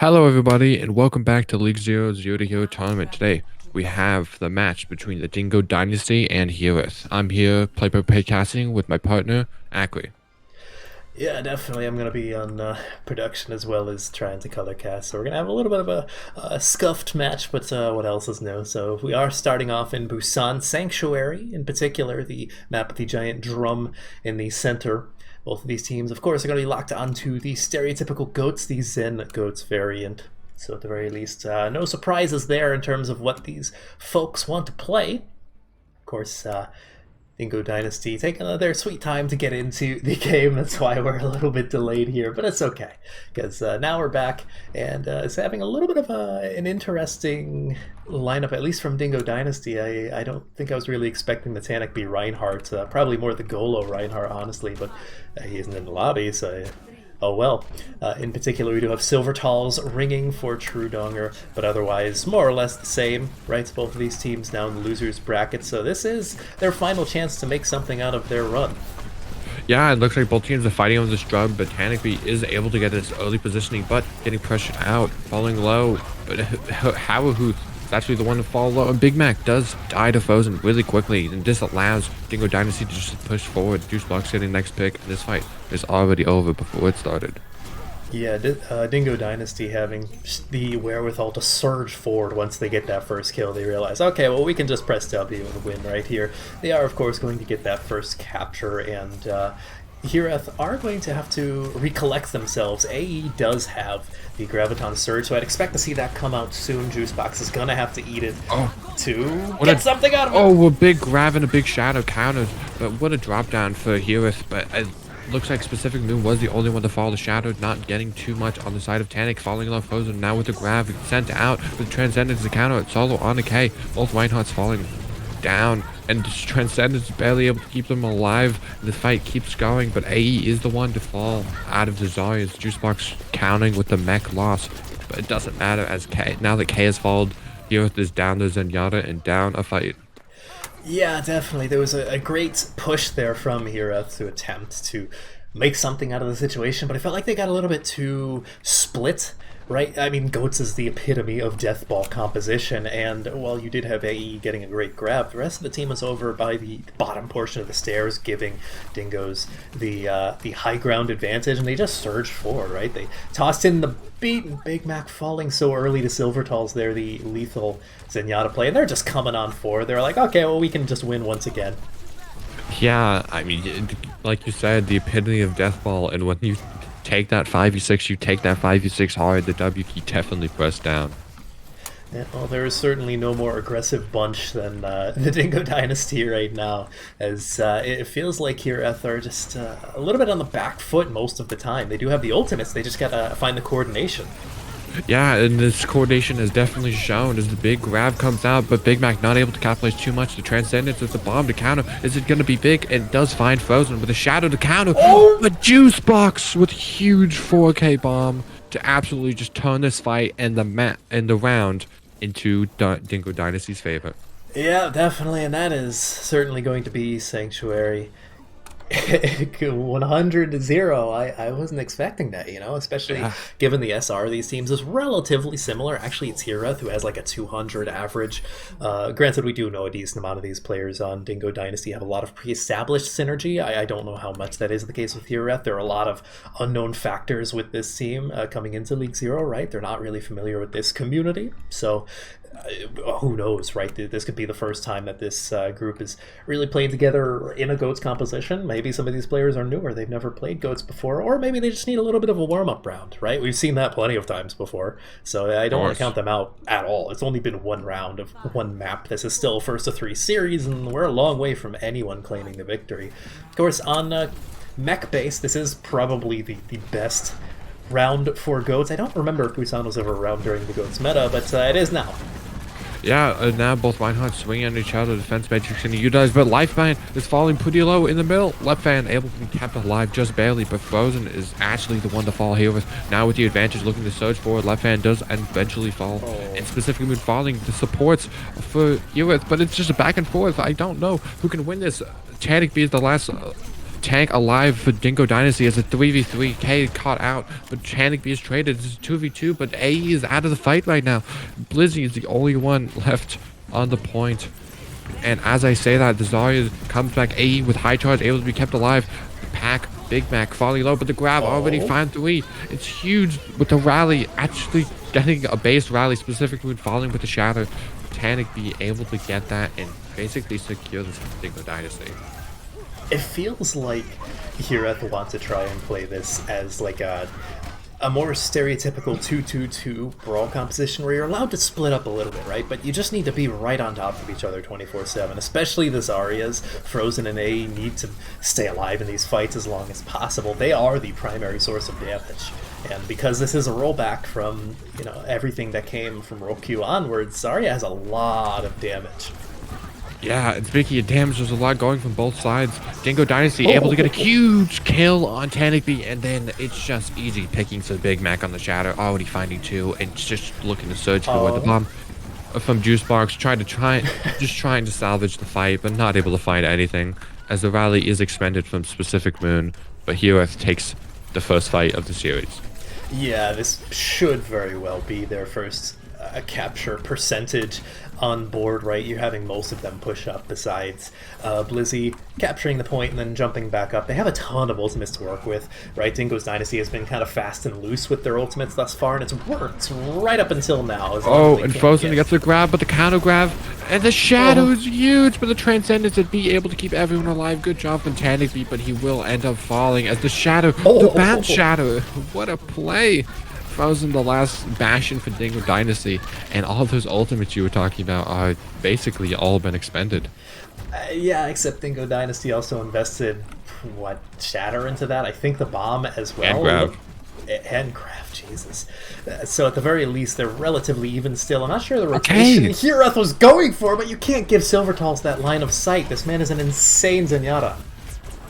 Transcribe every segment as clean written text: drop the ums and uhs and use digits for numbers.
Hello, everybody, and welcome back to League Zero's Zero to Hero tournament. Today, we have the match between the Dingo Dynasty and Hiraeth. I'm here, play casting with my partner, Akri. Yeah, definitely. I'm going to be on production as well as trying to color cast. So we're going to have a little bit of a scuffed match, but what else is new? So we are starting off in Busan Sanctuary, in particular, the map with the giant drum in the center. Both of these teams, of course, are going to be locked onto the stereotypical goats, the Zen goats variant. So at the very least, no surprises there in terms of what these folks want to play. Of course, Dingo Dynasty taking their sweet time to get into the game. That's why we're a little bit delayed here, but it's okay because now we're back and it's having a little bit of an interesting lineup, at least from Dingo Dynasty. I don't think I was really expecting the Tanic be Reinhardt, probably more the Golo Reinhardt, honestly, but he isn't in the lobby, so oh well. In particular, we do have Silvertall's ringing for Truedonger, but otherwise more or less the same, right? Both of these teams now in the losers bracket, so this is their final chance to make something out of their run. Yeah, it looks like both teams are fighting on this drum, but Tanic is able to get this early positioning, but getting pressured out, falling low. But Hiraeth is actually the one to fall low, and Big Mac does die to Frozen really quickly, and this allows Dingo Dynasty to just push forward. Juicebox getting next pick, and this fight is already over before it started. Yeah, Dingo Dynasty having the wherewithal to surge forward once they get that first kill. They realize, okay, well, we can just press W and win right here. They are, of course, going to get that first capture, and Hiraeth are going to have to recollect themselves. AE does have the Graviton Surge, so I'd expect to see that come out soon. Juicebox is going to have to eat it to get something out of it. Oh, a big grab and a big shadow counters, but what a drop down for Hiraeth. But looks like Specific Moon was the only one to follow the shadow, not getting too much on the side of Tanic, falling off Frozen. Now with the grab, sent out with Transcendence to counter it, solo on the K. Both Reinhardts falling down, and Transcendence is barely able to keep them alive. The fight keeps going, but AE is the one to fall out of the Zarya's. Juicebox counting with the mech loss, but it doesn't matter as K. Now that K has followed, Hiraeth is down to Zenyatta and down a fight. Yeah, definitely. There was a great push there from Hiraeth to attempt to make something out of the situation, but I felt like they got a little bit too split, right? I mean, Goats is the epitome of death ball composition, and while you did have AE getting a great grab, the rest of the team was over by the bottom portion of the stairs, giving Dingoes the high ground advantage, and they just surged forward, right? They tossed in the beat, and Big Mac falling so early to Silvertall's there, the lethal Zenyatta play, and they're just coming on forward. They're like, okay, well, we can just win once again. Yeah, I mean, like you said, the epitome of death ball, and when you take that 5v6, you take that 5v6 hard, the W key definitely pressed down. Yeah, well, there is certainly no more aggressive bunch than the Dingo Dynasty right now, as it feels like Hiraeth are just a little bit on the back foot most of the time. They do have the ultimates, they just gotta find the coordination. Yeah, and this coordination is definitely shown as the big grab comes out, but Big Mac not able to capitalize too much. The Transcendence with the bomb to counter. Is it going to be big? It does find Frozen with a shadow to counter. Oh! A Juicebox with huge 4K bomb to absolutely just turn this fight and the round into Dingo Dynasty's favor. Yeah, definitely, and that is certainly going to be Sanctuary. 100 to 0. I wasn't expecting that, especially given the SR of these teams is relatively similar. Actually, it's Hiraeth who has like a 200 average. Granted, we do know a decent amount of these players on Dingo Dynasty have a lot of pre-established synergy. I don't know how much that is the case with Hiraeth. There are a lot of unknown factors with this team coming into League Zero, right? They're not really familiar with this community, so who knows, right? This could be the first time that this group is really playing together in a Goats composition. Maybe some of these players are newer. They've never played Goats before, or maybe they just need a little bit of a warm-up round, right? We've seen that plenty of times before, so I don't want to count them out at all. It's only been one round of one map. This is still first of 3 series, and we're a long way from anyone claiming the victory. Of course, on mech base, this is probably the best round for Goats. I don't remember if Busan was ever around during the Goats meta, but it is now. Yeah, now both Reinhardt swinging on each other, defense matrix and utilize, but Lifeband is falling pretty low in the middle. Left fan able to be kept alive just barely, but Frozen is actually the one to fall here with. Now with the advantage looking to surge forward, Left fan does eventually fall. And specifically with falling, the supports for Hiraeth, but it's just a back and forth. I don't know who can win this. Tanic is the last tank alive for Dingo Dynasty as a 3v3. K caught out, but Panic B is traded. This is 2v2, but AE is out of the fight right now. Blizzy is the only one left on the point. And as I say that, the Zarya comes back. AE with high charge, able to be kept alive. The pack, Big Mac falling low, but the grab already found 3. It's huge with the rally actually getting a base rally, specifically with falling with the Shadow. Panic be able to get that and basically secure this Dingo Dynasty. It feels like Hiraeth wants to try and play this as like a more stereotypical 2-2-2 brawl composition where you're allowed to split up a little bit, right? But you just need to be right on top of each other 24/7, especially the Zaryas. Frozen and A need to stay alive in these fights as long as possible. They are the primary source of damage. And because this is a rollback from, everything that came from Roku onwards, Zarya has a lot of damage. Yeah, and speaking of damage, there's a lot going from both sides. Dingo Dynasty able to get a huge kill on Tanigby, and then it's just easy pickings of Big Mac on the Shadow, already finding 2, and just looking to search for the bomb from Juicebox, trying to salvage the fight, but not able to find anything, as the rally is expended from specific Moon, but Hiraeth takes the first fight of the series. Yeah, this should very well be their first capture percentage on board, right? You're having most of them push up besides Blizzy capturing the point and then jumping back up. They have a ton of ultimates to work with, right? Dingo's Dynasty has been kind of fast and loose with their ultimates thus far, and it's worked right up until now. And Frozen gets the grab, but the counter grab, and the Shadow is huge, but the Transcendence would be able to keep everyone alive. Good job from Tanigby, but he will end up falling as the Shadow, the bad Shadow. What a play! Frozen, the last bastion for Dingo Dynasty, and all those ultimates you were talking about are basically all been expended. Yeah, except Dingo Dynasty also invested, Shatter into that? I think the bomb as well. And grab, Jesus. So at the very least, they're relatively even still. I'm not sure the rotation Hiraeth was going for, but you can't give Silvertals that line of sight. This man is an insane Zenyatta.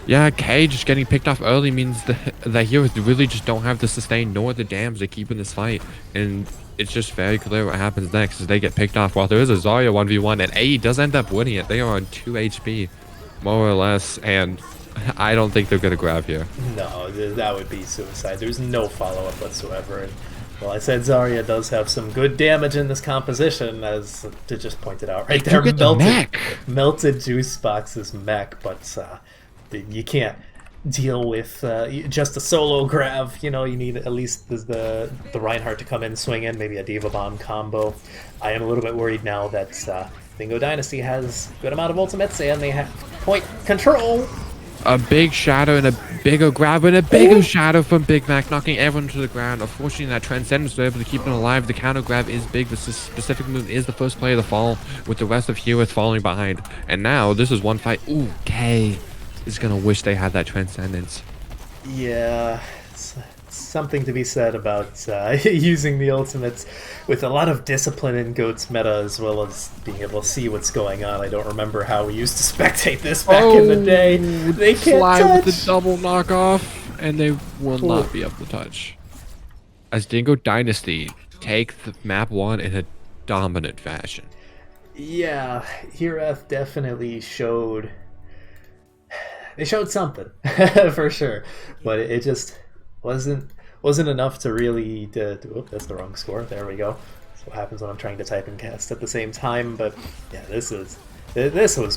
Yeah, K just getting picked off early means that Heroes really just don't have the sustain nor the dams to keep in this fight. And it's just very clear what happens next as they get picked off. While there is a Zarya 1v1 and AE does end up winning it. They are on 2 HP, more or less, and I don't think they're going to grab here. No, that would be suicide. There's no follow-up whatsoever. And, well, I said Zarya does have some good damage in this composition, as to just pointed out right there. Melted Juicebox's mech, but you can't deal with just a solo grab. You need at least the Reinhardt to come in, swing in, maybe a Diva Bomb combo. I am a little bit worried now that Dingo Dynasty has a good amount of ultimates and they have point control. A big Shadow and a bigger grab and a bigger Shadow from Big Mac, knocking everyone to the ground. Unfortunately, that Transcendence was able to keep them alive. The counter grab is big. This specific move is the first player to fall, with the rest of Hiraeth falling behind. And now, this is one fight. Ooh, K is gonna wish they had that Transcendence. Yeah, it's something to be said about using the ultimates with a lot of discipline in Goat's meta, as well as being able to see what's going on. I don't remember how we used to spectate this back in the day. They can't touch. With the double knockoff, and they will not be able to touch. As Dingo Dynasty take the map 1 in a dominant fashion. Yeah, Hiraeth definitely showed. They showed something for sure, but it just wasn't enough to really oh, that's the wrong score. There we go. That's what happens when I'm trying to type and cast at the same time. But yeah, this was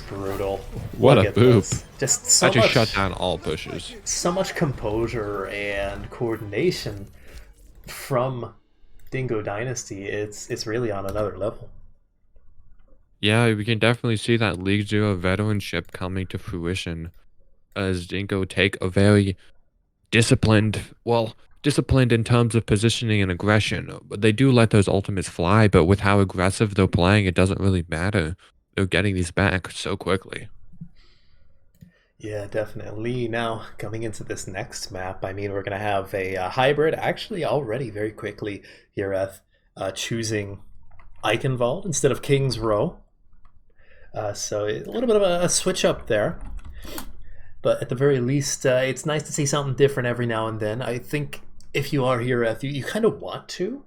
brutal. What a boop! Just so I much shut down all pushes. So much composure and coordination from Dingo Dynasty. It's really on another level. Yeah, we can definitely see that League 0 veteranship coming to fruition as Dingo take a very disciplined in terms of positioning and aggression. But they do let those ultimates fly, but with how aggressive they're playing, it doesn't really matter. They're getting these back so quickly. Yeah, definitely. Now, coming into this next map, I mean, we're going to have a hybrid, actually already very quickly, Hiraeth choosing Eichenwald instead of King's Row. So a little bit of a switch up there. But at the very least, it's nice to see something different every now and then. I think if you are Hiraeth, you kind of want to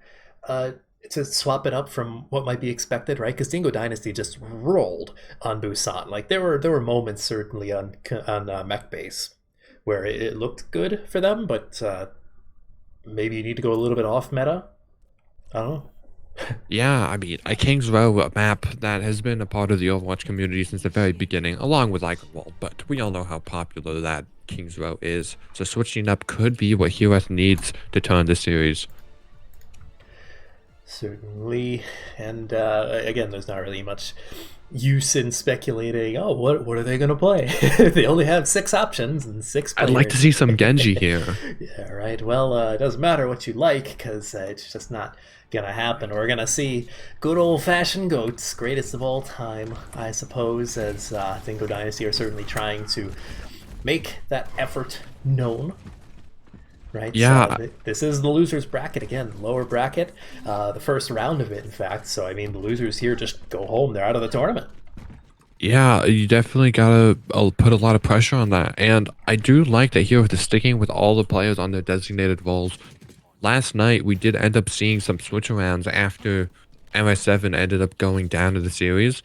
swap it up from what might be expected, right? Because Dingo Dynasty just rolled on Busan. Like there were moments certainly on Mech Base where it looked good for them, but maybe you need to go a little bit off meta. I don't know. Yeah, I mean, a King's Row, a map that has been a part of the Overwatch community since the very beginning, along with Iconwall, but we all know how popular that King's Row is, so switching up could be what Hiraeth needs to turn the series. Certainly, and again, there's not really much use in speculating. Oh, what are they going to play? They only have 6 options and 6 players. I'd like to see some Genji here. Yeah, right. Well, it doesn't matter what you like, because it's just not gonna happen. We're gonna see good old-fashioned goats, greatest of all time, I suppose, as Dingo Dynasty are certainly trying to make that effort known. Right? Yeah. So this is the losers bracket again, lower bracket, the first round of it, in fact. So I mean, the losers here just go home; they're out of the tournament. Yeah, you definitely gotta put a lot of pressure on that, and I do like that Hiraeth is sticking with all the players on their designated roles. Last night, we did end up seeing some switch arounds after MS7 ended up going down to the series.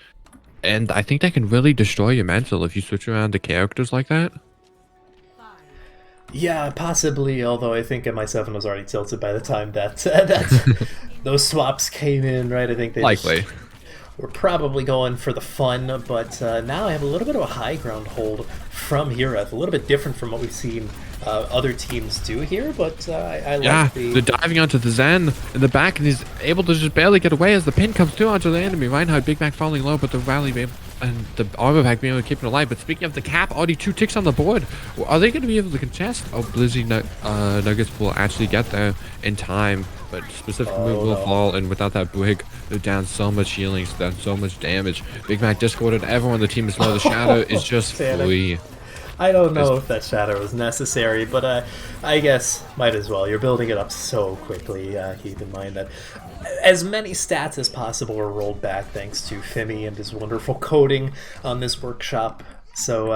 And I think that can really destroy your mental if you switch around the characters like that. Yeah, possibly, although I think MI7 was already tilted by the time that, those swaps came in, right? I think they Likely. We're probably going for the fun, but now I have a little bit of a high ground hold from Hiraeth, a little bit different from what we've seen other teams do here, but I like the diving onto the Zen in the back, and he's able to just barely get away as the pin comes through onto the enemy. Reinhardt, Big Mac falling low, but the rally and the armor pack being able to keep him alive. But speaking of the cap, already 2 ticks on the board. Are they going to be able to contest? Oh, Blizzy Nuggets will actually get there in time, but specific move will fall, and without that brig, they're down so much healing, so that's so much damage. Big Mac discorded, everyone on the team is low. The Shadow is just free. I don't know if that shadow was necessary, but I guess might as well. You're building it up so quickly. Keep in mind that as many stats as possible were rolled back thanks to Fimi and his wonderful coding on this workshop. So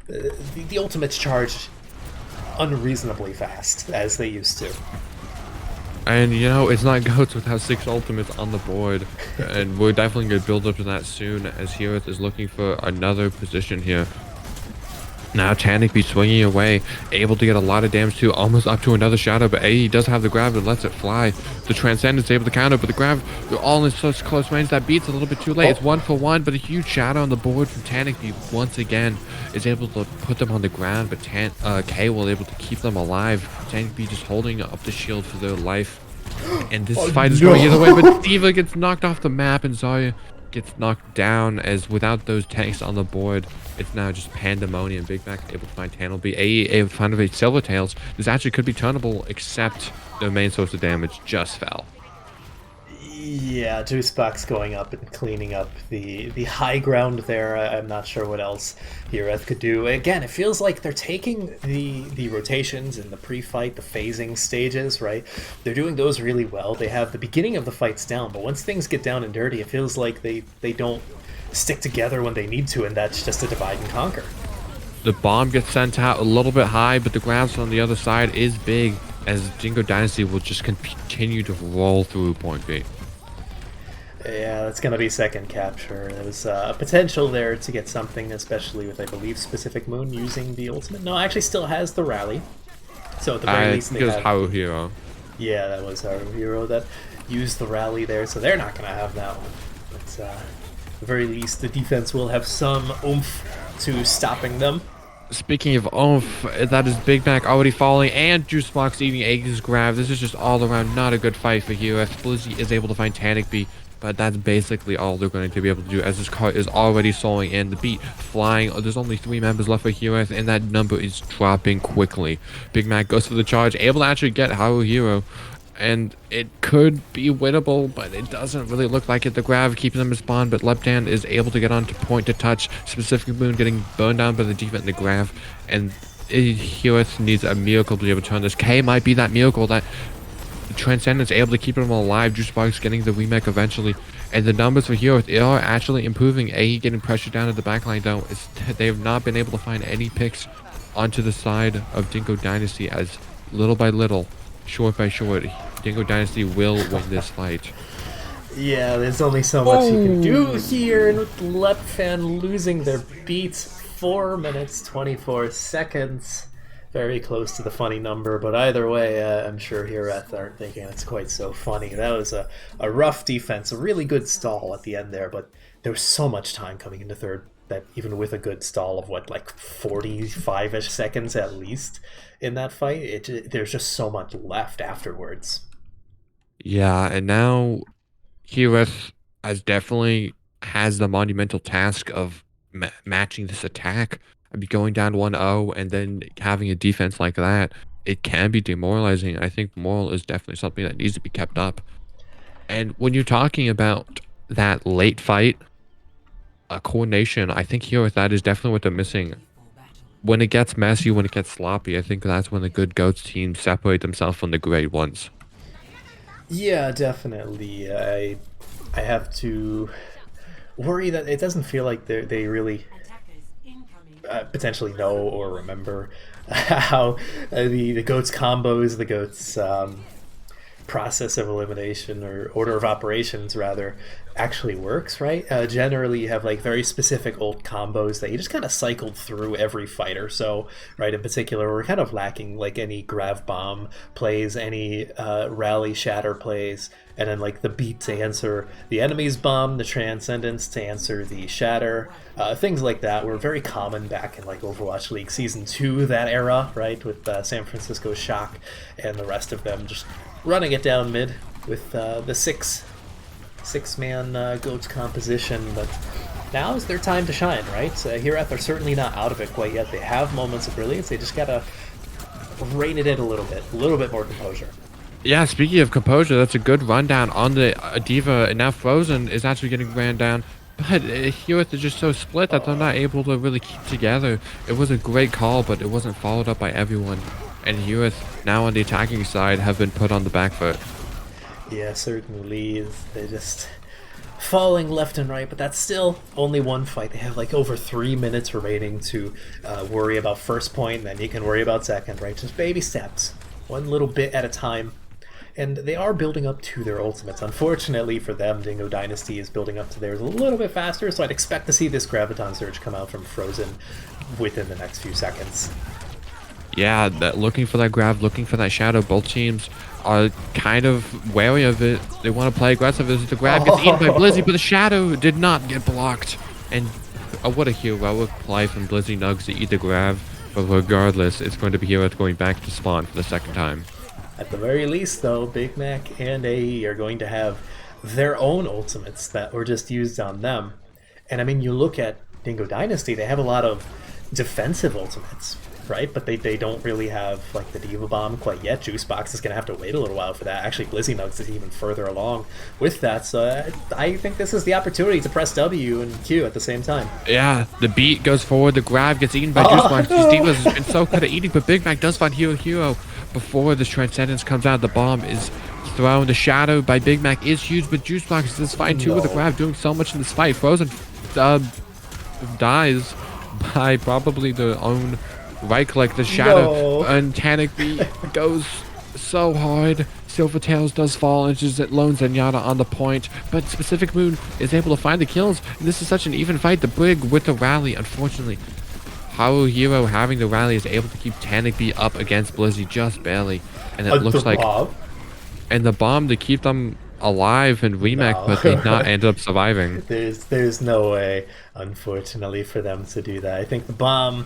the ultimates charged unreasonably fast, as they used to. And you know, it's not goats without 6 ultimates on the board, and we're definitely going to build up to that soon as Hiraeth is looking for another position here. Now Tanic be swinging away, able to get a lot of damage too, almost up to another shadow, but he does have the grab and lets it fly. The Transcendence able to counter, but the grab, they're all in such close range that beats a little bit too late. It's 1 for 1, but a huge shadow on the board from Tanic be once again is able to put them on the ground, but K will able to keep them alive. Tanic be just holding up the shield for their life. And this fight is going either way, but D.Va gets knocked off the map and Zarya gets knocked down, as without those tanks on the board, it's now just pandemonium. Big Mac able to find Tannel B, AE able to find a Silvertails. This actually could be turnable, except their main source of damage just fell. Yeah, Juicebox going up and cleaning up the high ground there. I'm not sure what else Hiraeth could do. Again, it feels like they're taking the rotations and the pre-fight, the phasing stages, right? They're doing those really well. They have the beginning of the fights down, but once things get down and dirty, it feels like they don't stick together when they need to, and that's just a divide and conquer. The bomb gets sent out a little bit high, but the grabs on the other side is big, as Dingo Dynasty will just continue to roll through point B. Yeah, it's going to be second capture. There's potential there to get something, especially with, I believe, Specific Moon using the ultimate. No, actually still has the rally. So at the very least, they have... Haruhiro. Yeah, that was Haruhiro that used the rally there, so they're not going to have that one. But at the very least, the defense will have some oomph to stopping them. Speaking of oomph, that is Big Mac already falling, and Juicebox eating Aegis grab. This is just all around not a good fight for Hiraeth. Blizzy is able to find Tanic B, but that's basically all they're going to be able to do, as this cart is already slowing in. The beat flying. There's only 3 members left for Hiraeth, and that number is dropping quickly. Big Mac goes for the charge, able to actually get Haruhiro, and it could be winnable, but it doesn't really look like it. The grab keeping them in spawn, but Leptan is able to get onto point to touch. Specific Moon getting burned down by the defense and the grab, and Hiraeth needs a miracle to be able to turn this. K might be that miracle that Transcendence able to keep them alive. Juicebox getting the remake eventually, and the numbers for Hiraeth are actually improving. AE getting pressure down at the backline though. They have not been able to find any picks onto the side of Dingo Dynasty, as little by little, short by short, Dingo Dynasty will win this fight. Yeah, there's only so much you can do here, and with Lepfan losing their beats 4 minutes 24 seconds. Very close to the funny number, but either way, I'm sure Hiraeth aren't thinking it's quite so funny. That was a rough defense, a really good stall at the end there, but there was so much time coming into third that even with a good stall of what, like 45-ish seconds at least in that fight, there's just so much left afterwards. Yeah, and now Hiraeth has definitely has the monumental task of matching this attack. I mean, going down 1-0 and then having a defense like that, it can be demoralizing. I think moral is definitely something that needs to be kept up. And when you're talking about that late fight, coordination, I think here with that is definitely what they're missing. When it gets messy, when it gets sloppy, I think that's when the good GOATS teams separate themselves from the great ones. Yeah, definitely. I have to worry that it doesn't feel like they really potentially know or remember how the GOATS combos, the GOATS process of elimination or order of operations rather actually works, right? Generally you have like very specific old combos that you just kind of cycled through every fighter. So right, in particular we're kind of lacking like any grav bomb plays, any rally shatter plays, and then like the beat to answer the enemy's bomb, the transcendence to answer the shatter, things like that were very common back in like Overwatch League Season 2, that era, right, with San Francisco Shock and the rest of them just running it down mid with the six-man GOATS composition. But now is their time to shine, right? Hiraeth are certainly not out of it quite yet. They have moments of brilliance. They just gotta rein it in a little bit more composure. Yeah, speaking of composure, that's a good rundown on the Diva, and now Frozen is actually getting ran down. But Hiraeth is just so split that they're not able to really keep together. It was a great call, but it wasn't followed up by everyone. And Hiraeth, now on the attacking side, have been put on the back foot. Yeah, certainly. They're just falling left and right, but that's still only one fight. They have like over 3 minutes remaining to worry about first point, and then you can worry about second, right? Just baby steps, one little bit at a time. And they are building up to their ultimates. Unfortunately for them, Dingo Dynasty is building up to theirs a little bit faster, so I'd expect to see this Graviton Surge come out from Frozen within the next few seconds. Yeah, looking for that grab, looking for that shadow. Both teams are kind of wary of it. They want to play aggressive as the grab gets eaten by Blizzy, but the shadow did not get blocked. And what a heroic play from Blizzy Nugs to eat the grab. But regardless, it's going to be Hiraeth going back to spawn for the second time. At the very least, though, Big Mac and AE are going to have their own ultimates that were just used on them. And I mean, you look at Dingo Dynasty, they have a lot of defensive ultimates, right? But they don't really have like the Diva Bomb quite yet. Juicebox is going to have to wait a little while for that. Actually, Blizzy Nugs is even further along with that. So I think this is the opportunity to press W and Q at the same time. Yeah, the beat goes forward, the grab gets eaten by Juicebox. These Divas has been so good at eating, but Big Mac does find Hero. Before this Transcendence comes out, the bomb is thrown. The shadow by Big Mac is huge, but Juicebox is fine too with the grab, doing so much in this fight. Frozen dies by probably their own right click. The shadow and Tanic B goes so hard. Silvertails does fall and just lone Zenyatta on the point, but Specific Moon is able to find the kills. And this is such an even fight. The Brig with the rally, unfortunately. Haru Hero having the rally is able to keep Tanic B up against Blizzy just barely. And it looks like... And the bomb to keep them alive and remake, but they not end up surviving. There's no way, unfortunately, for them to do that. I think the bomb...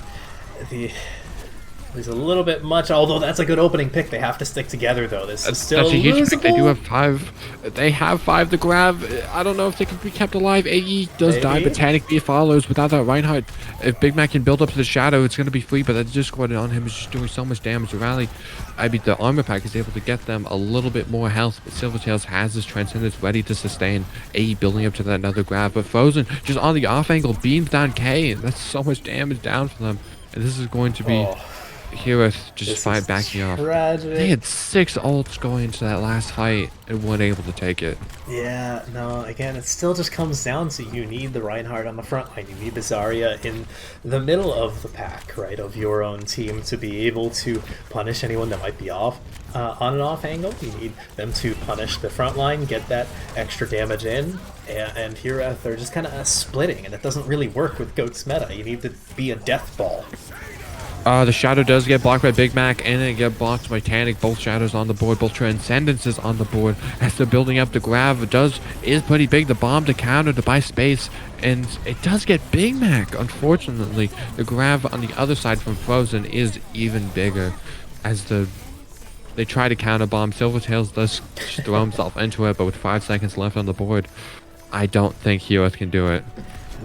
There's a little bit much, although that's a good opening pick. They have to stick together, though. This is still that's a huge losable. pick. They do have 5. They have 5 to grab. I don't know if they can be kept alive. AE does die, but Tanic B follows without that Reinhardt. If Big Mac can build up to the shadow, it's going to be free, but that Discord on him is just doing so much damage. The rally, I mean, the armor pack is able to get them a little bit more health, but Silvertails has this Transcendence ready to sustain. AE building up to that another grab, but Frozen just on the off angle beams down K. That's so much damage down for them. And this is going to be Hiraeth just This fight is backing off. They tragic. had 6 ults going into that last fight and weren't able to take it. Yeah, no, again, it still just comes down to you need the Reinhardt on the front line. You need the Zarya in the middle of the pack, right, of your own team to be able to punish anyone that might be off on and off angle. You need them to punish the front line, get that extra damage in, and here they're just kind of splitting, and it doesn't really work with Goat's meta. You need to be a death ball. The Shadow does get blocked by Big Mac, and it get blocked by Tanic. Both Shadows on the board, both Transcendences on the board. As they're building up, the grab is pretty big. The bomb to counter to buy space, and it does get Big Mac. Unfortunately, the grab on the other side from Frozen is even bigger. As they try to counter bomb, Silvertails does throw himself into it, but with 5 seconds left on the board, I don't think Hiraeth can do it.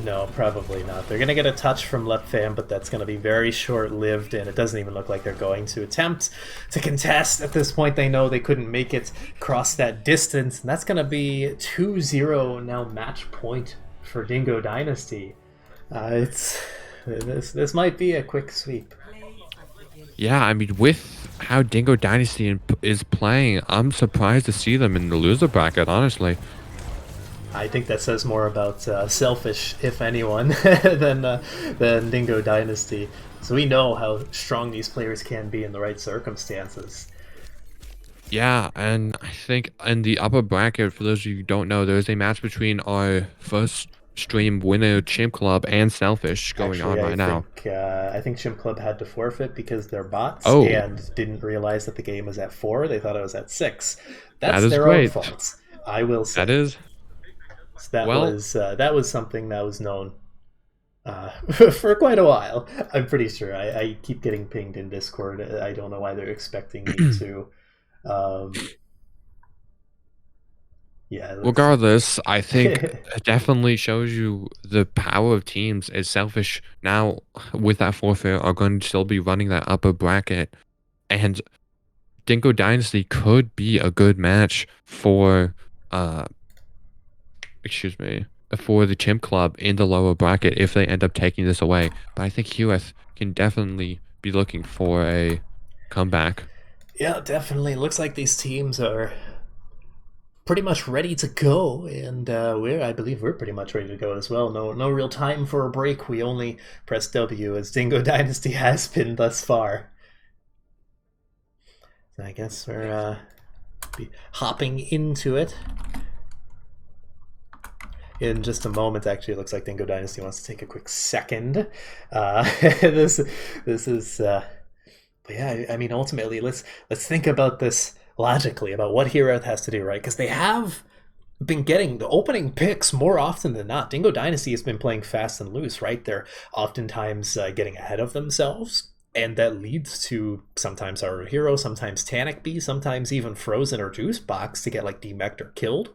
No, probably not. They're going to get a touch from Lepfam, but that's going to be very short-lived, and it doesn't even look like they're going to attempt to contest. At this point, they know they couldn't make it cross that distance, and that's going to be 2-0 now match point for Dingo Dynasty. This might be a quick sweep. Yeah, I mean, with how Dingo Dynasty is playing, I'm surprised to see them in the loser bracket, honestly. I think that says more about Selfish, if anyone, than Dingo Dynasty. So we know how strong these players can be in the right circumstances. Yeah, and I think in the upper bracket, for those of you who don't know, there's a match between our first stream winner, Chimp Club, and Selfish going on right now. I think Chimp Club had to forfeit because they're bots Oh. and didn't realize that the game was at 4. They thought it was at 6. That's That is their great. own fault, I will say. That is. So that Well- was something that was known for quite a while. I'm pretty sure. I keep getting pinged in Discord. I don't know why they're expecting me to. Yeah. Regardless, I think it definitely shows you the power of teams as Selfish now, with that forfeit, are going to still be running that upper bracket. And Dingo Dynasty could be a good match for for the Chimp Club in the lower bracket if they end up taking this away. But I think Hiraeth can definitely be looking for a comeback. Yeah, definitely. Looks like these teams are pretty much ready to go, and I believe we're pretty much ready to go as well. No real time for a break. We only press W as Dingo Dynasty has been thus far. So I guess we're be hopping into it in just a moment. Actually, it looks like Dingo Dynasty wants to take a quick second. This is, but yeah, I mean, ultimately, let's think about this logically, about what Hiraeth has to do, right? Because they have been getting the opening picks more often than not. Dingo Dynasty has been playing fast and loose, right? They're oftentimes getting ahead of themselves, and that leads to sometimes our hero, sometimes Tanic B, sometimes even Frozen or Juicebox to get like demeched or killed.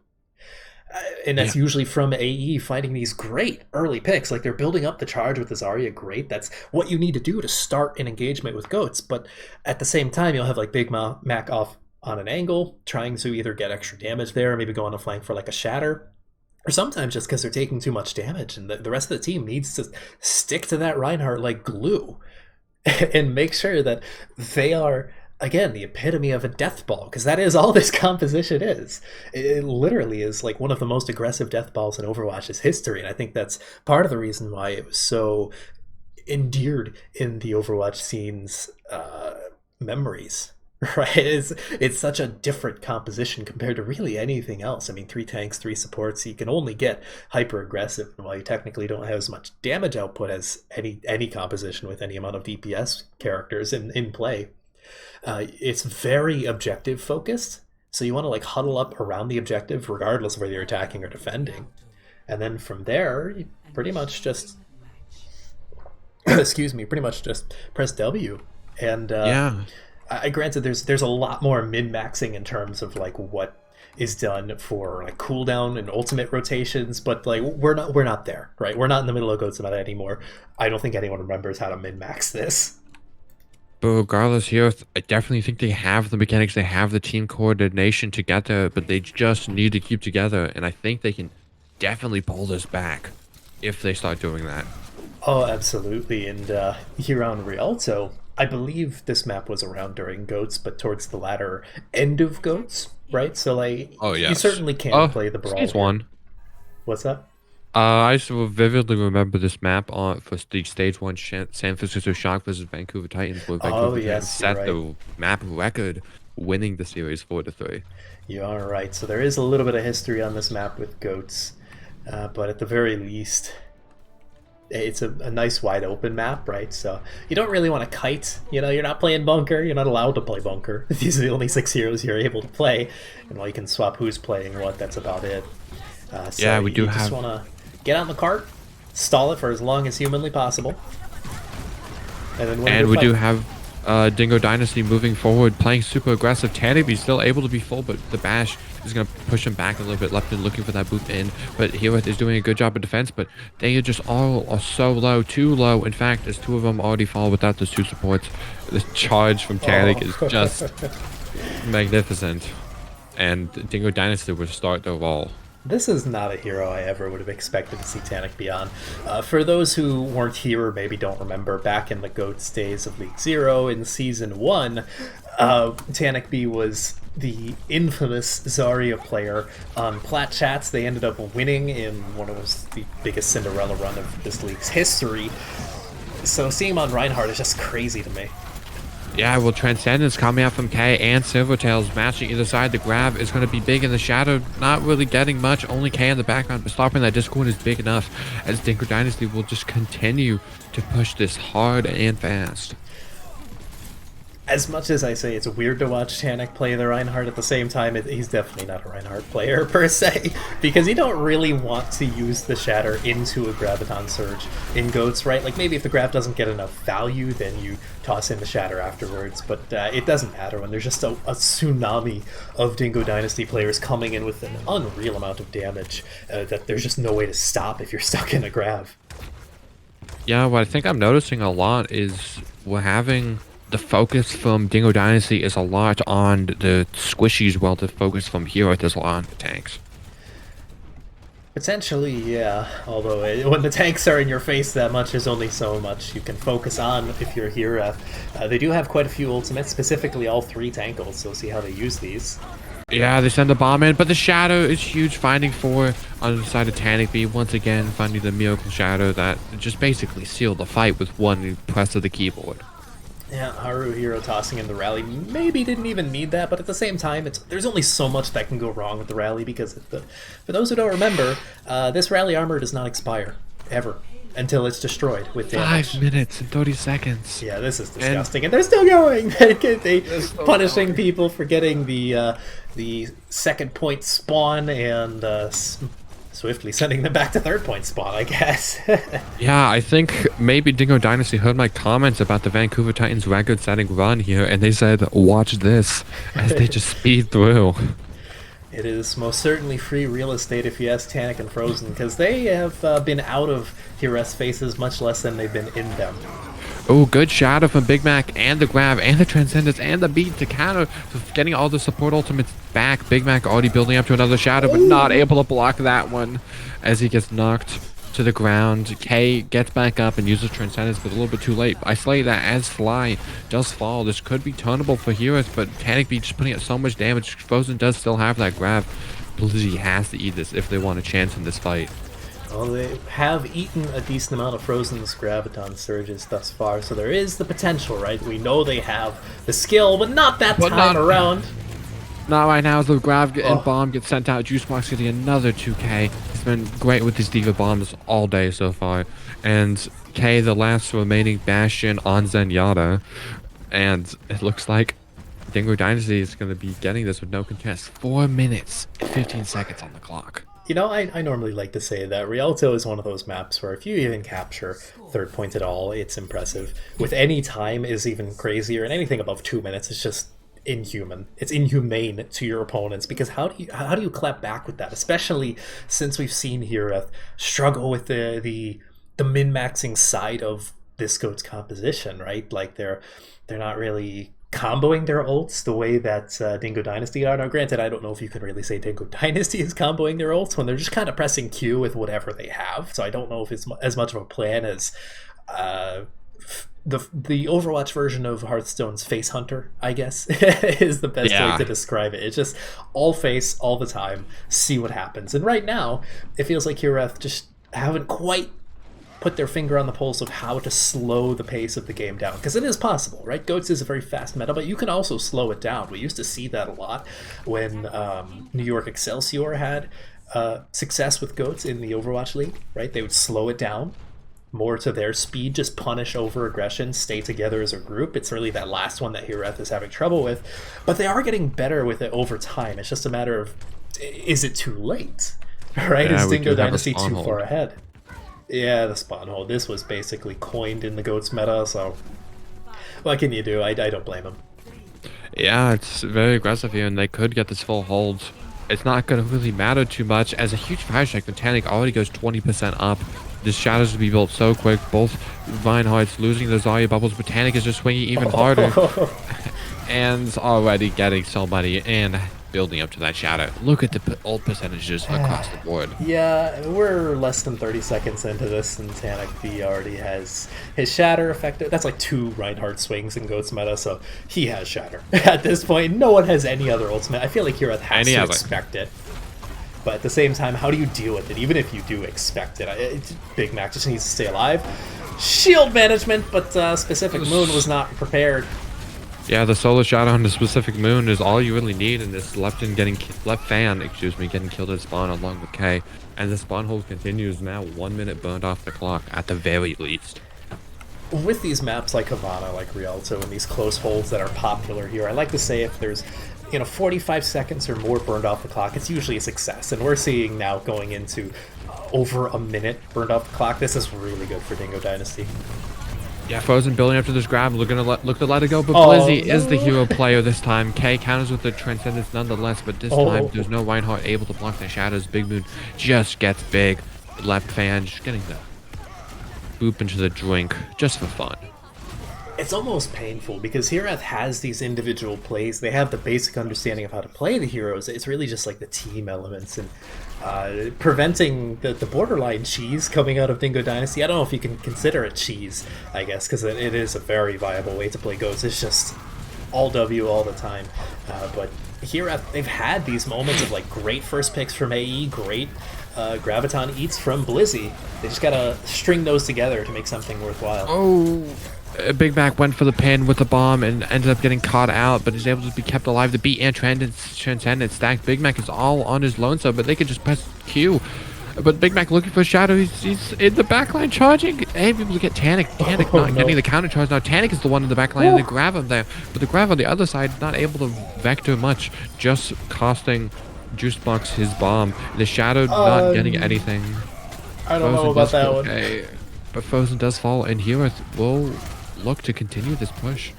And that's usually from AE fighting these great early picks. Like, they're building up the charge with the Zarya, great. That's what you need to do to start an engagement with Goats. But at the same time, you'll have like Big Mac off on an angle, trying to either get extra damage there, or maybe go on a flank for like a shatter. Or sometimes just because they're taking too much damage, and the rest of the team needs to stick to that Reinhardt like glue and make sure that they are, again, the epitome of a death ball, because that is all this composition is. It literally is like one of the most aggressive death balls in Overwatch's history, and I think that's part of the reason why it was so endeared in the Overwatch scene's memories. Right, it's such a different composition compared to really anything else. I mean, 3 tanks, 3 supports, you can only get hyper aggressive, and while you technically don't have as much damage output as any composition with any amount of DPS characters in play, it's very objective focused. So you want to like huddle up around the objective regardless of whether you're attacking or defending, and then from there you pretty much just pretty much just press W. And granted, there's a lot more min-maxing in terms of like what is done for like cooldown and ultimate rotations, but like we're not there, right? We're not in the middle of Goats Meta anymore. I don't think anyone remembers how to min-max this. But regardless, here, I definitely think they have the mechanics, they have the team coordination to get there, but they just need to keep together, and I think they can definitely pull this back if they start doing that. Oh, absolutely. And here on Rialto, I believe this map was around during Goats, but towards the latter end of Goats, right? So like, Oh you yes. certainly can Oh, play the brawl stage here. one. What's that? I still vividly remember this map on for the stage one San Francisco Shock versus Vancouver Titans, where Oh Vancouver Titans yes, you're set right. the map record, winning the series 4-3. You are right. So there is a little bit of history on this map with Goats, but at the very least, it's a nice wide open map, right? So you don't really want to kite. You know, you're not playing bunker. You're not allowed to play bunker. These are the only 6 heroes you're able to play, and while you can swap who's playing what, that's about it. So Yeah, we do you just have. want to get on the cart, stall it for as long as humanly possible, and then win a And good we fight. do have Dingo Dynasty moving forward, playing super aggressive. Tanabe still able to be full, but the bash is going to push him back a little bit. Left looking for that boot in, but Hiraeth is doing a good job of defense, but they are just all are so low, too low. In fact, as two of them already fall without those two supports, the charge from Tanabe is just Oh. magnificent. And Dingo Dynasty will start their roll. This is not a hero I ever would have expected to see Tanic be on. For those who weren't here or maybe don't remember, back in the GOATS days of League Zero in Season 1, Tanic B was the infamous Zarya player on Plat Chats. They ended up winning in one of the biggest Cinderella run of this league's history. So seeing him on Reinhardt is just crazy to me. Yeah, well, Transcendence coming out from K and Silvertails matching either side. The grab is going to be big in the shadow, not really getting much. Only K in the background, but stopping that Discord is big enough as Dingo Dynasty will just continue to push this hard and fast. As much as I say it's weird to watch Tanik play the Reinhardt, at the same time, he's definitely not a Reinhardt player per se, because you don't really want to use the Shatter into a Graviton Surge in Goats, right? Like, maybe if the grab doesn't get enough value, then you toss in the Shatter afterwards, but it doesn't matter when there's just a tsunami of Dingo Dynasty players coming in with an unreal amount of damage that there's just no way to stop if you're stuck in a grab. Yeah, what I think I'm noticing a lot is we're having the focus from Dingo Dynasty is a lot on the squishies, while the focus from Hiraeth is a lot on the tanks. Potentially, yeah. Although when the tanks are in your face that much, there's only so much you can focus on if you're Hiraeth. They do have quite a few ultimates, specifically all 3 tankles, so we'll see how they use these. Yeah, they send the bomb in, but the shadow is huge, finding 4 on the side of Tanic B. Once again, finding the miracle shadow that just basically sealed the fight with one press of the keyboard. Yeah, Haru Hero tossing in the rally maybe didn't even need that, but at the same time, there's only so much that can go wrong with the rally, because for those who don't remember, this rally armor does not expire, ever, until it's destroyed with damage. 5 minutes and 30 seconds. Yeah, this is disgusting, and they're still going. They're still punishing going. people for getting the second point spawn and swiftly sending them back to third point spawn, I guess. Yeah, I think maybe Dingo Dynasty heard my comments about the Vancouver Titans record-setting run here, and they said, watch this, as they just speed through. It is most certainly free real estate if you ask Tanic and Frozen, because they have been out of Hiraeth's faces much less than they've been in them. Oh, good shadow from Big Mac, and the grab, and the Transcendence, and the beat to counter, getting all the support ultimates back. Big Mac already building up to another shadow, but not able to block that one as he gets knocked to the ground. K gets back up and uses Transcendence, but a little bit too late. I slay that as Fly does fall. This could be turnable for Hiraeth, but Panic Beat just putting out so much damage. Frozen does still have that grab. Blizzy has to eat this if they want a chance in this fight. Well, they have eaten a decent amount of Frozen's Graviton Surges thus far, so there is the potential, right? We know they have the skill, but not that time around. Not right now, as the grab and bomb gets sent out. Juicebox getting another 2K. He's been great with his Diva bombs all day so far. And K, the last remaining Bastion on Zenyatta. And it looks like Dingo Dynasty is going to be getting this with no contest. 4 minutes and 15 seconds on the clock. You know, I normally like to say that Rialto is one of those maps where if you even capture third point at all, it's impressive. With any time is even crazier, and anything above 2 minutes is just inhuman. It's inhumane to your opponents, because how do you clap back with that? Especially since we've seen Hiraeth struggle with the min-maxing side of this GOAT's composition, right? Like they're not really comboing their ults the way that Dingo Dynasty are. Now, granted, I don't know if you can really say Dingo Dynasty is comboing their ults when they're just kind of pressing Q with whatever they have. So I don't know if it's as much of a plan as the Overwatch version of Hearthstone's Face Hunter, I guess, is the best way Yeah. to describe it. It's just all face all the time, see what happens. And right now, it feels like Hiraeth just haven't quite put their finger on the pulse of how to slow the pace of the game down, because it is possible, right? Goats is a very fast meta, but you can also slow it down. We used to see that a lot when New York Excelsior had success with Goats in the Overwatch League, right? They would slow it down more to their speed, just punish over aggression, stay together as a group. It's really that last one that Hiraeth is having trouble with, but they are getting better with it over time. It's just a matter of, is it too late, right? Yeah, Is we Dingo do have a Dynasty spawn too hold. far ahead? Yeah, the spawn hold. This was basically coined in the Goats meta, so what can you do? I don't blame him. Yeah, it's very aggressive here, and they could get this full hold. It's not going to really matter too much, as a huge fire strike. Titanic already goes 20% up. The shadows to be built so quick. Both Reinhardt's losing the Zarya bubbles. Botanic is just swinging even harder, and already getting somebody and building up to that shadow. Look at the ult percentages across the board. Yeah, we're less than 30 seconds into this, and Titanic B already has his Shatter effective. That's like 2 Reinhardt swings in Goat's meta, so he has Shatter. At this point, no one has any other ultimate. I feel like Hiraeth has to expect it. But at the same time, how do you deal with it? Even if you do expect it, Big Mac just needs to stay alive. Shield management, but Specific Moon was not prepared. Yeah, the solar shadow on the specific moon is all you really need, and this left fan, getting killed at spawn along with K. And the spawn hold continues now. 1 minute burned off the clock at the very least. With these maps like Havana, like Rialto, and these close holds that are popular here, I like to say if there's 45 seconds or more burned off the clock, it's usually a success. And we're seeing now going into over a minute burned off the clock. This is really good for Dingo Dynasty. Yeah, Frozen building up to this grab, look to let it go, but Oh, Blizzy no. is the hero player this time. K counters with the Transcendence nonetheless, but this time there's no Reinhardt able to block the shadows. Big Moon just gets big. Left fan just getting the boop into the drink just for fun. It's almost painful because Hiraeth has these individual plays. They have the basic understanding of how to play the heroes. It's really just like the team elements and preventing the borderline cheese coming out of Dingo Dynasty. I don't know if you can consider it cheese, I guess, because it is a very viable way to play Goats. It's just all W all the time. But Hiraeth, they've had these moments of like great first picks from AE, great Graviton eats from Blizzy. They just gotta string those together to make something worthwhile. Oh, Big Mac went for the pin with the bomb and ended up getting caught out, but is able to be kept alive. The beat and Transcendent stack. Big Mac is all on his lone side, but they could just press Q. But Big Mac looking for Shadow. He's in the backline charging. Able to get Tanic. Tanic not getting the counter charge. Now Tanic is the one in the backline to grab him there. But the grab on the other side not able to vector much, just costing Juicebox his bomb. The Shadow not getting anything. I don't know about that one. Okay, but Frozen does fall, and Hiraeth will look to continue this push.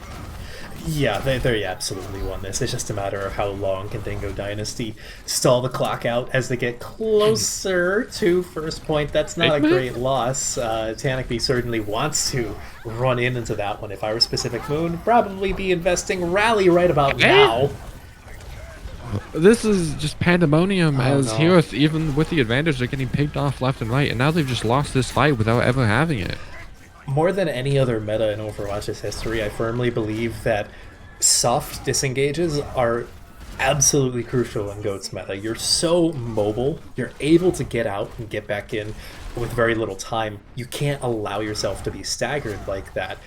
Yeah, they absolutely won this. It's just a matter of how long can Dingo Dynasty stall the clock out as they get closer to first point. That's not a great loss. Tanic B certainly wants to run into that one. If I were Specific Moon, probably be investing Rally right about now. This is just pandemonium, as no. Hiraeth, even with the advantage, they're getting picked off left and right, and now they've just lost this fight without ever having it. More than any other meta in Overwatch's history, I firmly believe that soft disengages are absolutely crucial in Goat's meta. You're so mobile, you're able to get out and get back in with very little time. You can't allow yourself to be staggered like that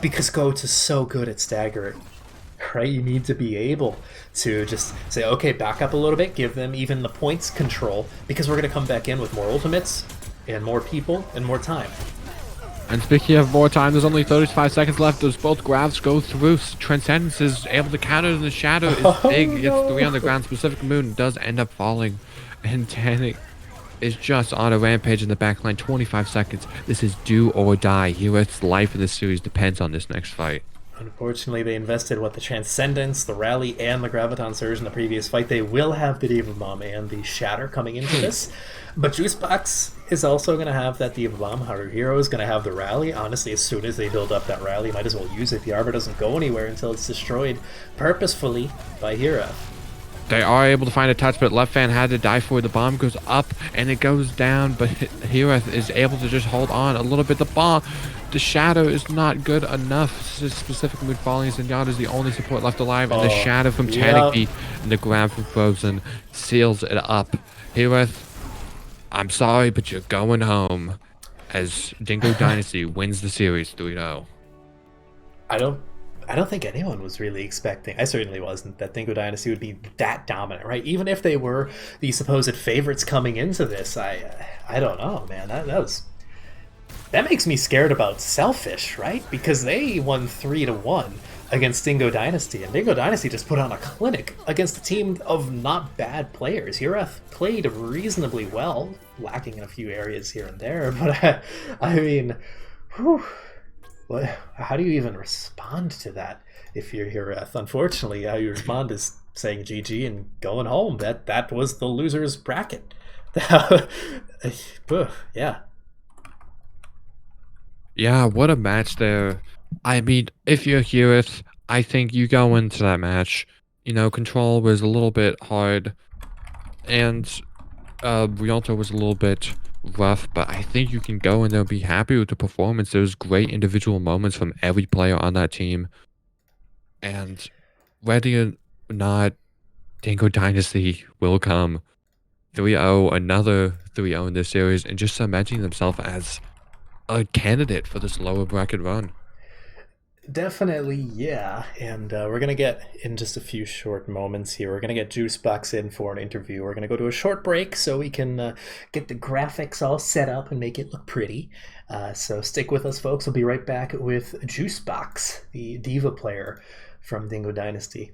because Goats is so good at staggering. Right? You need to be able to just say, okay, back up a little bit, give them even the points control, because we're going to come back in with more ultimates and more people and more time. And speaking of more time, there's only 35 seconds left. Those both grabs go through. Transcendence is able to counter, and the Shadow is big. Gets 3 on the ground. Specific Moon does end up falling. And Tanic is just on a rampage in the backline. 25 seconds. This is do or die. Hiraeth's life in this series depends on this next fight. Unfortunately, they invested the Transcendence, the Rally, and the Graviton Surge in the previous fight. They will have the Diva Bomb and the Shatter coming into this. But Juicebox is also going to have that Diva Bomb. Haru Hero is going to have the Rally. Honestly, as soon as they build up that Rally, might as well use it. The Arbor doesn't go anywhere until it's destroyed purposefully by Hiraeth. They are able to find a touch, but left fan had to die for it. The bomb goes up and it goes down, but Hiraeth is able to just hold on a little bit. The shadow is not good enough. This specific mood falling. Zenyatta is the only support left alive, and the shadow from Tanuki and the grab from Frozen seals it up. Hiraeth, I'm sorry, but you're going home as Dingo Dynasty wins the series 3-0. I don't think anyone was really expecting, I certainly wasn't, that Dingo Dynasty would be that dominant, right? Even if they were the supposed favorites coming into this, I don't know, man. That makes me scared about Selfish, right? Because they won 3-1 against Dingo Dynasty, and Dingo Dynasty just put on a clinic against a team of not bad players. Hiraeth played reasonably well, lacking in a few areas here and there, but I mean, whew. How do you even respond to that if you're Hiraeth? Unfortunately, how you respond is saying GG and going home. That was the loser's bracket. Yeah. Yeah, what a match there. I mean, if you're Hiraeth, I think you go into that match. You know, control was a little bit hard, and Rialto was a little bit rough, but I think you can go in there and be happy with the performance. There's great individual moments from every player on that team. And whether or not, Dingo Dynasty will come 3-0, another 3-0 in this series, and just cementing themselves as a candidate for this lower bracket run. Definitely, yeah. And we're going to get, in just a few short moments here, we're going to get Juicebox in for an interview. We're going to go to a short break so we can get the graphics all set up and make it look pretty. So stick with us, folks. We'll be right back with Juicebox, the diva player from Dingo Dynasty.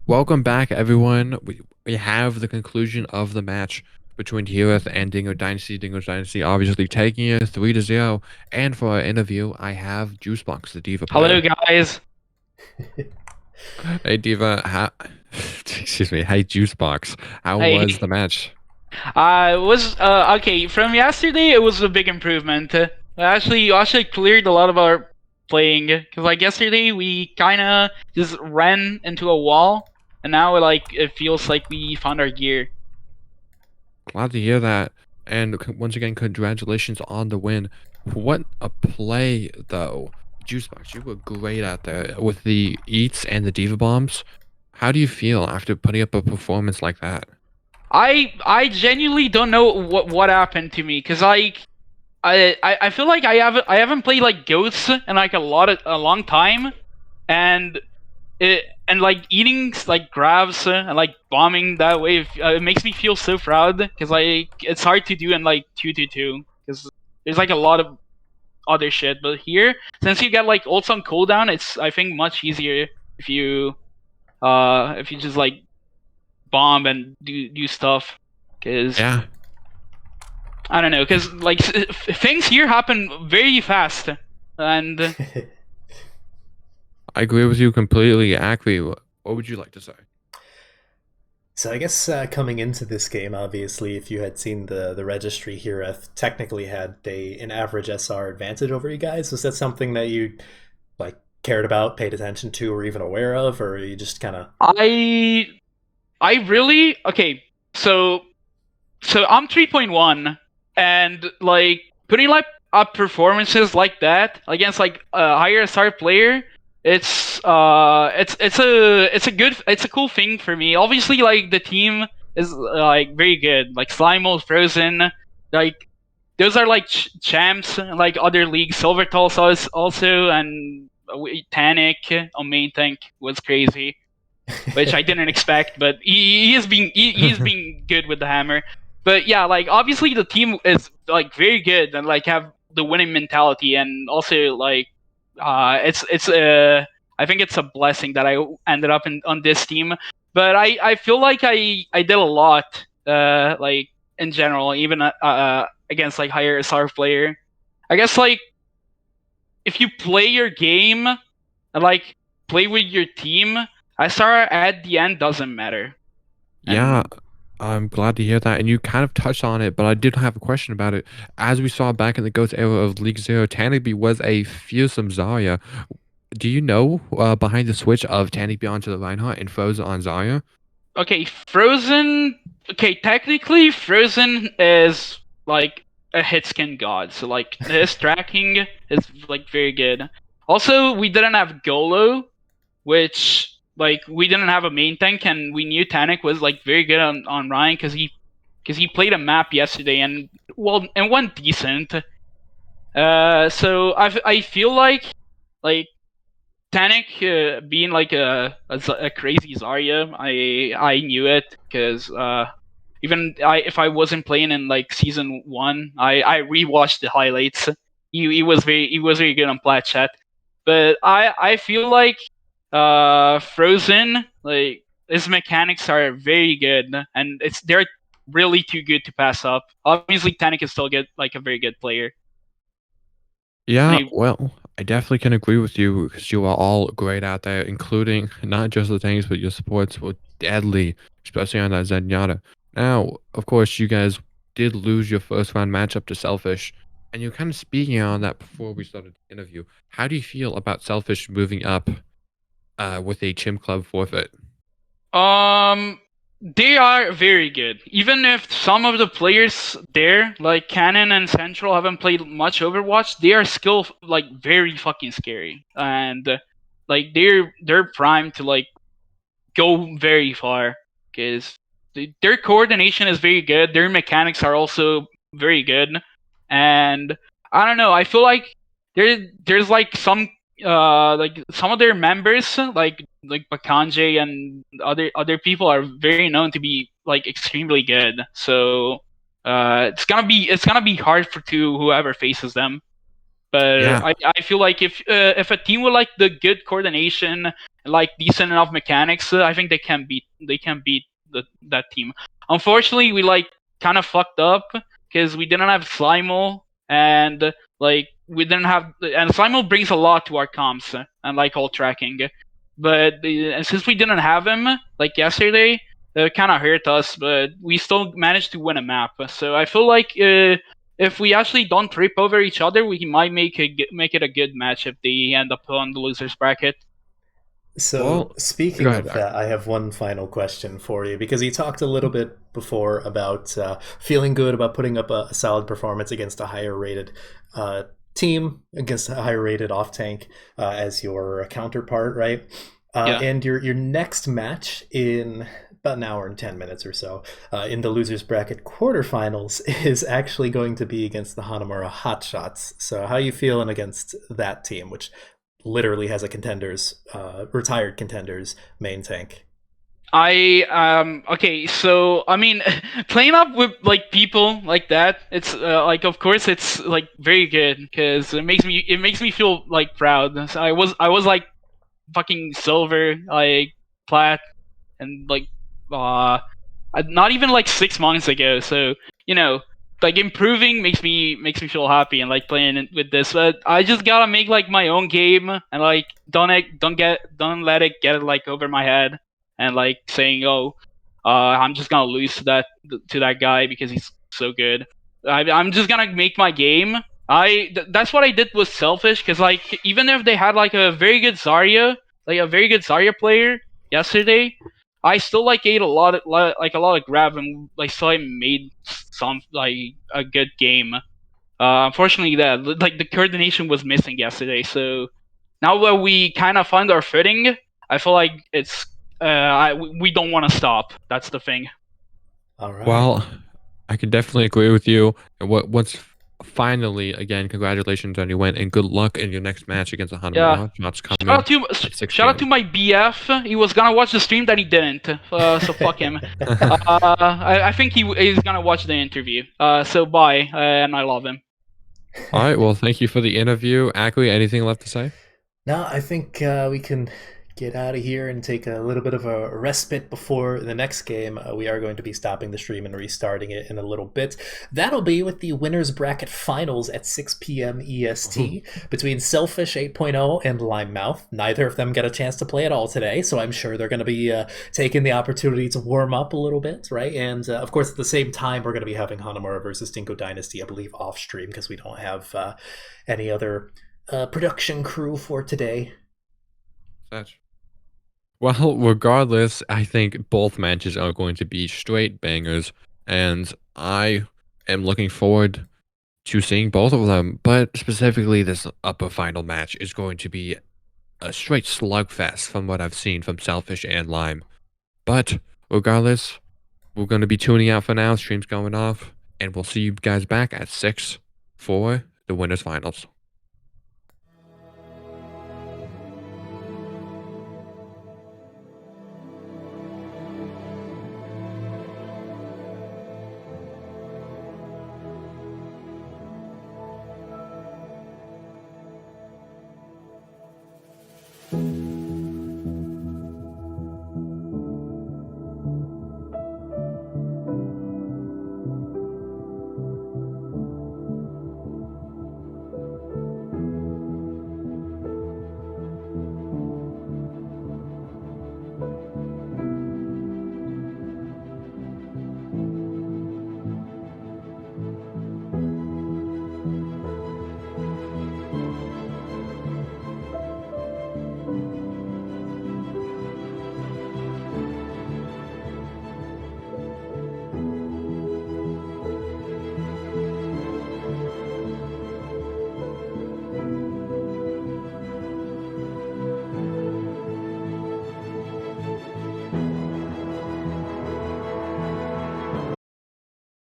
Welcome back, everyone. We have the conclusion of the match. between Hiraeth and Dingo Dynasty. Dingo's Dynasty obviously taking it 3-0. And for our interview, I have Juicebox, the Diva Hello, player. guys. Hey Diva, excuse me. Hey Juicebox, how Hey, was the match? was okay. From yesterday, it was a big improvement. I actually cleared a lot of our playing because like yesterday we kind of just ran into a wall, and now like it feels like we found our gear. Glad to hear that. And once again, congratulations on the win. What a play, though. Juicebox, you were great out there with the eats and the diva bombs. How do you feel after putting up a performance like that? I genuinely don't know what happened to me because like I feel like I haven't played like Ghosts in like a long time, and and like eating like grabs and like bombing that way it makes me feel so proud because like it's hard to do in like 2-2-2 because there's like a lot of other shit, but here since you get like ults on cooldown, it's I think much easier if you just like bomb and do stuff because Yeah, I don't know because like things here happen very fast and I agree with you completely. Acme, what would you like to say? So I guess coming into this game, obviously, if you had seen the registry here, technically had an average SR advantage over you guys. Was that something that you like cared about, paid attention to, or even aware of, or you just kind of? I I really okay. So I'm 3.1, and like putting like up performances like that against like a higher star player, it's a cool thing for me. Obviously, like the team is like very good. Like Slimo, Frozen, like those are like champs in, like other leagues. Silvertall also, and Tanic on main tank was crazy, which I didn't expect, but he is being good with the hammer. But yeah, like obviously the team is like very good and like have the winning mentality, and also like it's I think it's a blessing that I ended up on this team. But I feel like I did a lot like in general, even against like higher SR player. I guess like if you play your game and like play with your team, SR at the end doesn't matter. Yeah, And I'm glad to hear that. And you kind of touched on it, but I did have a question about it. As we saw back in the GOAT era of League Zero, Tanabe was a fearsome Zarya. Do you know behind the switch of Tanabe onto the Reinhardt and Frozen on Zarya? okay, Frozen. Okay, technically, Frozen is like a hit skin god, so like his tracking is like very good. Also, we didn't have Golo, which like we didn't have a main tank, and we knew Tanic was like very good on Ryan because he played a map yesterday and well and went decent. So I feel like Tanic being like a crazy Zarya, I knew it because even if I wasn't playing in like season one, I rewatched the highlights. He was very good on plat chat, but I feel like Frozen like his mechanics are very good and they're really too good to pass up. Obviously, Tanic is still good like a very good player. And Yeah, he, well, I definitely can agree with you because you are all great out there, including not just the tanks, but your supports were deadly, especially on that Zenyatta. Now, of course, you guys did lose your first round matchup to Selfish, and you're kind of speaking on that before we started the interview. How do you feel about Selfish moving up with a Chim Club forfeit? Um, they are very good. Even if some of the players there, like Canon and Central, haven't played much Overwatch, they are still like very fucking scary, and like they're primed to like go very far because their coordination is very good. Their mechanics are also very good, and I don't know. I feel like there's like some of their members like Bakanje and other people are very known to be like extremely good. So it's gonna be hard for to whoever faces them. But Yeah, I feel like if a team with like the good coordination, like decent enough mechanics, I think they can beat that team. Unfortunately, we like kind of fucked up because we didn't have Slimo, and like we didn't have, and Slimo brings a lot to our comps and like all tracking, but and since we didn't have him like yesterday, it kind of hurt us, but we still managed to win a map. So I feel like if we actually don't trip over each other, we might make it a good match if they end up on the losers bracket. So, Well, go speaking ahead, of that, I have one final question for you because you talked a little bit before about feeling good about putting up a solid performance against a higher rated team, against a higher rated off tank as your counterpart, right? Yeah. And your next match in about an hour and 10 minutes or so in the losers bracket quarterfinals is actually going to be against the Hanamura Hotshots. So, how you feeling against that team, which literally has a retired contenders main tank? Okay, so I mean, playing up with like people like that, it's like of course it's like very good because it makes me feel like proud. So I was like fucking silver, like plat, and like uh not even like 6 months ago. So you know, like improving makes me feel happy and like playing with this. But I just gotta make like my own game and like don't let it get like over my head and like saying I'm just gonna lose to that guy because he's so good. I'm just gonna make my game. That's what I did was selfish because like even if they had like a very good Zarya, like a very good Zarya player yesterday, I still like ate like a lot of grab and like still I made some like a good game. Unfortunately, that like the coordination was missing yesterday. So now that we kind of find our footing, I feel like we don't want to stop. That's the thing. All right. well, I can definitely agree with you. And what's finally, again, congratulations on your win and good luck in your next match against the Yeah. Hanamura Hotshots Shout out coming to at 6 shout out to p.m. my BF. He was gonna watch the stream that he didn't. So fuck him. I think he's gonna watch the interview. So bye, and I love him. All right. Well, thank you for the interview. Ackley, anything left to say? Now, I think we can get out of here and take a little bit of a respite before the next game. We are going to be stopping the stream and restarting it in a little bit. That'll be with the winners bracket finals at 6 p.m. EST between Selfish 8.0 and Limemouth. Neither of them get a chance to play at all today, so I'm sure they're going to be taking the opportunity to warm up a little bit, right? And of course, at the same time, we're going to be having Hanamura versus Dingo Dynasty, I believe, off stream because we don't have any other production crew for today. Such. Well, regardless, I think both matches are going to be straight bangers, and I am looking forward to seeing both of them. But specifically, this upper final match is going to be a straight slugfest from what I've seen from Selfish and Lime. But regardless, we're going to be tuning out for now. Stream's going off, and we'll see you guys back at 6 for the winners finals.